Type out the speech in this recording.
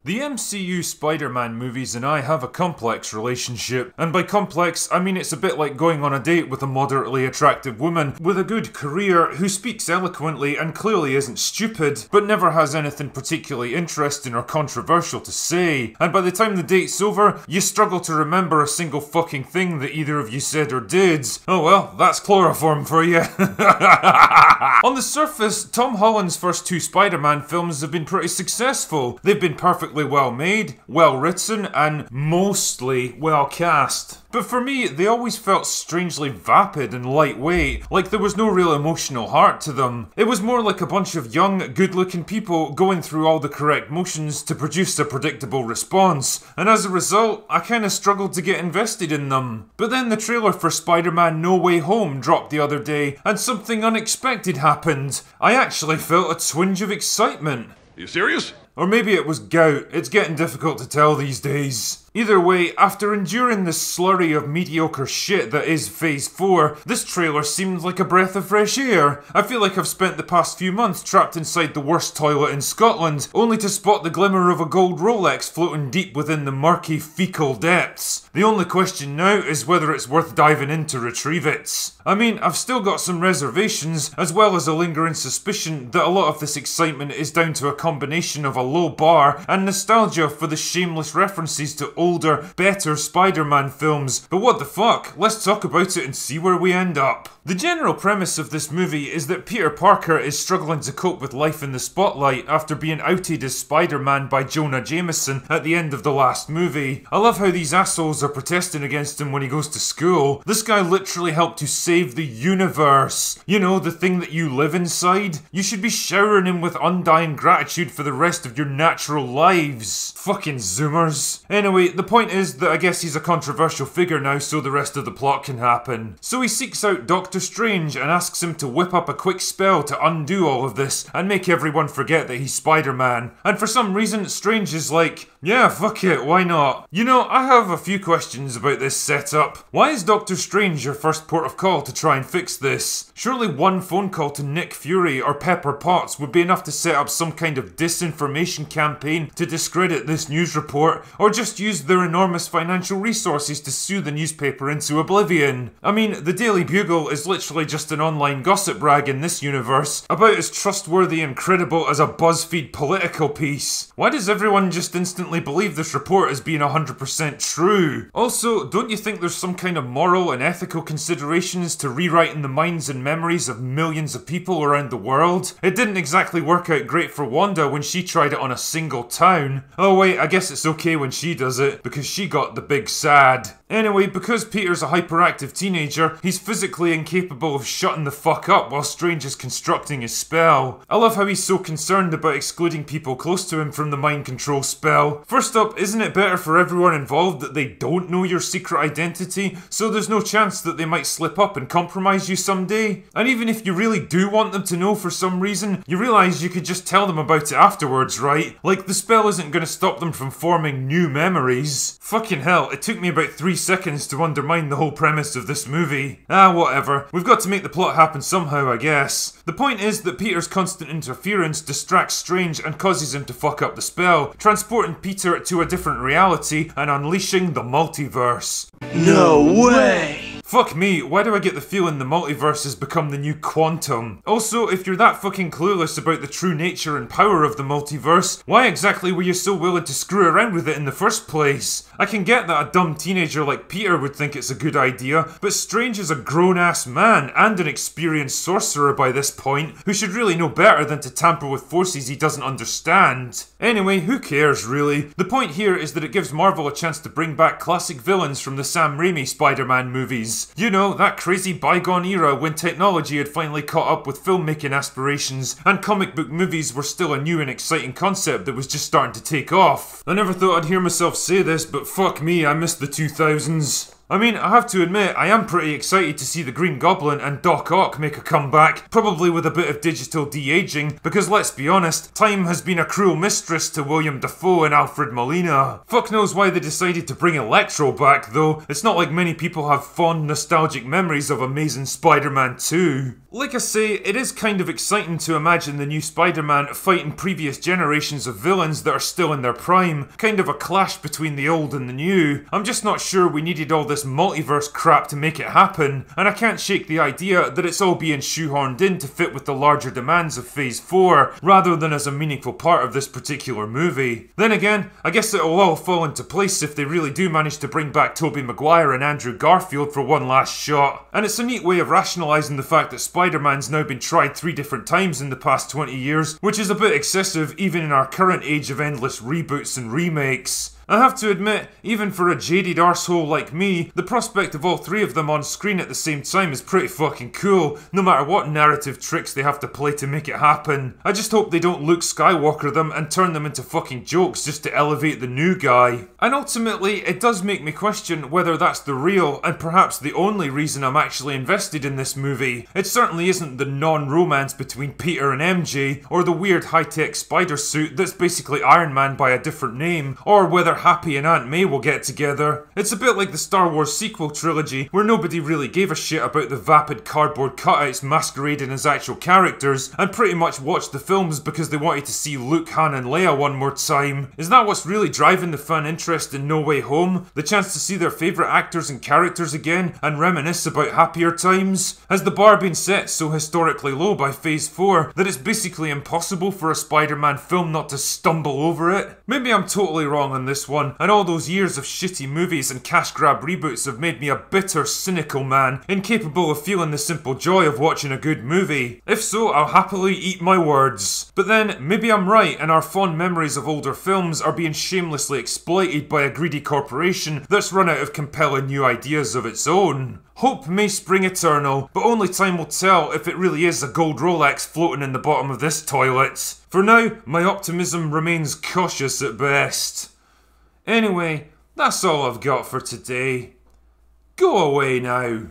The MCU Spider-Man movies and I have a complex relationship, and by complex I mean it's a bit like going on a date with a moderately attractive woman with a good career who speaks eloquently and clearly isn't stupid, but never has anything particularly interesting or controversial to say, and by the time the date's over, you struggle to remember a single fucking thing that either of you said or did. Oh well, that's chloroform for you. On the surface, Tom Holland's first two Spider-Man films have been pretty successful. They've been perfectly well made, well written, and mostly well cast. But for me, they always felt strangely vapid and lightweight, like there was no real emotional heart to them. It was more like a bunch of young, good-looking people going through all the correct motions to produce a predictable response, and as a result, I kinda struggled to get invested in them. But then the trailer for Spider-Man No Way Home dropped the other day, and something unexpected happened. I actually felt a twinge of excitement. Are you serious? Or maybe it was gout, it's getting difficult to tell these days. Either way, after enduring the slurry of mediocre shit that is Phase 4, this trailer seemed like a breath of fresh air. I feel like I've spent the past few months trapped inside the worst toilet in Scotland, only to spot the glimmer of a gold Rolex floating deep within the murky, fecal depths. The only question now is whether it's worth diving in to retrieve it. I mean, I've still got some reservations, as well as a lingering suspicion that a lot of this excitement is down to a combination of a low bar and nostalgia for the shameless references to older, better Spider-Man films. But what the fuck? Let's talk about it and see where we end up. The general premise of this movie is that Peter Parker is struggling to cope with life in the spotlight after being outed as Spider-Man by Jonah Jameson at the end of the last movie. I love how these assholes are protesting against him when he goes to school. This guy literally helped to save the universe. You know, the thing that you live inside? You should be showering him with undying gratitude for the rest of your natural lives. Fucking zoomers. Anyway, the point is that I guess he's a controversial figure now, so the rest of the plot can happen. So he seeks out Doctor Strange and asks him to whip up a quick spell to undo all of this and make everyone forget that he's Spider-Man. And for some reason, Strange is like, yeah, fuck it, why not? You know, I have a few questions about this setup. Why is Doctor Strange your first port of call to try and fix this? Surely one phone call to Nick Fury or Pepper Potts would be enough to set up some kind of disinformation campaign to discredit this news report, or just use their enormous financial resources to sue the newspaper into oblivion. I mean, the Daily Bugle is literally just an online gossip rag in this universe, about as trustworthy and credible as a BuzzFeed political piece. Why does everyone just instantly believe this report as being 100% true? Also, don't you think there's some kind of moral and ethical considerations to rewriting the minds and memories of millions of people around the world? It didn't exactly work out great for Wanda when she tried it on a single town. Oh wait, I guess it's okay when she does it, because she got the big sad. Anyway, because Peter's a hyperactive teenager, he's physically incapable of shutting the fuck up while Strange is constructing his spell. I love how he's so concerned about excluding people close to him from the mind control spell. First up, isn't it better for everyone involved that they don't know your secret identity, so there's no chance that they might slip up and compromise you someday? And even if you really do want them to know for some reason, you realise you could just tell them about it afterwards, right? Like, the spell isn't going to stop them from forming new memories. Fucking hell, it took me about 3 seconds to undermine the whole premise of this movie. Ah, whatever. We've got to make the plot happen somehow, I guess. The point is that Peter's constant interference distracts Strange and causes him to fuck up the spell, transporting Peter to a different reality and unleashing the multiverse. No way! Fuck me, why do I get the feeling the multiverse has become the new quantum? Also, if you're that fucking clueless about the true nature and power of the multiverse, why exactly were you so willing to screw around with it in the first place? I can get that a dumb teenager like Peter would think it's a good idea, but Strange is a grown-ass man and an experienced sorcerer by this point, who should really know better than to tamper with forces he doesn't understand. Anyway, who cares really? The point here is that it gives Marvel a chance to bring back classic villains from the Sam Raimi Spider-Man movies. You know, that crazy bygone era when technology had finally caught up with filmmaking aspirations and comic book movies were still a new and exciting concept that was just starting to take off. I never thought I'd hear myself say this, but fuck me, I miss the 2000s. I mean, I have to admit, I am pretty excited to see the Green Goblin and Doc Ock make a comeback, probably with a bit of digital de-aging, because let's be honest, time has been a cruel mistress to William Dafoe and Alfred Molina. Fuck knows why they decided to bring Electro back though, it's not like many people have fond nostalgic memories of Amazing Spider-Man 2. Like I say, it is kind of exciting to imagine the new Spider-Man fighting previous generations of villains that are still in their prime, kind of a clash between the old and the new. I'm just not sure we needed all this multiverse crap to make it happen, and I can't shake the idea that it's all being shoehorned in to fit with the larger demands of Phase 4, rather than as a meaningful part of this particular movie. Then again, I guess it'll all fall into place if they really do manage to bring back Tobey Maguire and Andrew Garfield for one last shot. And it's a neat way of rationalising the fact that Spider-Man's now been tried 3 different times in the past 20 years, which is a bit excessive even in our current age of endless reboots and remakes. I have to admit, even for a jaded arsehole like me, the prospect of all 3 of them on screen at the same time is pretty fucking cool, no matter what narrative tricks they have to play to make it happen. I just hope they don't Luke Skywalker them and turn them into fucking jokes just to elevate the new guy. And ultimately, it does make me question whether that's the real, and perhaps the only reason I'm actually invested in this movie. It certainly isn't the non-romance between Peter and MJ, or the weird high-tech spider suit that's basically Iron Man by a different name, or whether Happy and Aunt May will get together. It's a bit like the Star Wars sequel trilogy, where nobody really gave a shit about the vapid cardboard cutouts masquerading as actual characters, and pretty much watched the films because they wanted to see Luke, Han and Leia one more time. Is that what's really driving the fan interest in No Way Home? The chance to see their favourite actors and characters again, and reminisce about happier times? Has the bar been set so historically low by Phase 4 that it's basically impossible for a Spider-Man film not to stumble over it? Maybe I'm totally wrong on this one, and all those years of shitty movies and cash grab reboots have made me a bitter, cynical man, incapable of feeling the simple joy of watching a good movie. If so, I'll happily eat my words. But then, maybe I'm right and our fond memories of older films are being shamelessly exploited by a greedy corporation that's run out of compelling new ideas of its own. Hope may spring eternal, but only time will tell if it really is a gold Rolex floating in the bottom of this toilet. For now, my optimism remains cautious at best. Anyway, that's all I've got for today. Go away now.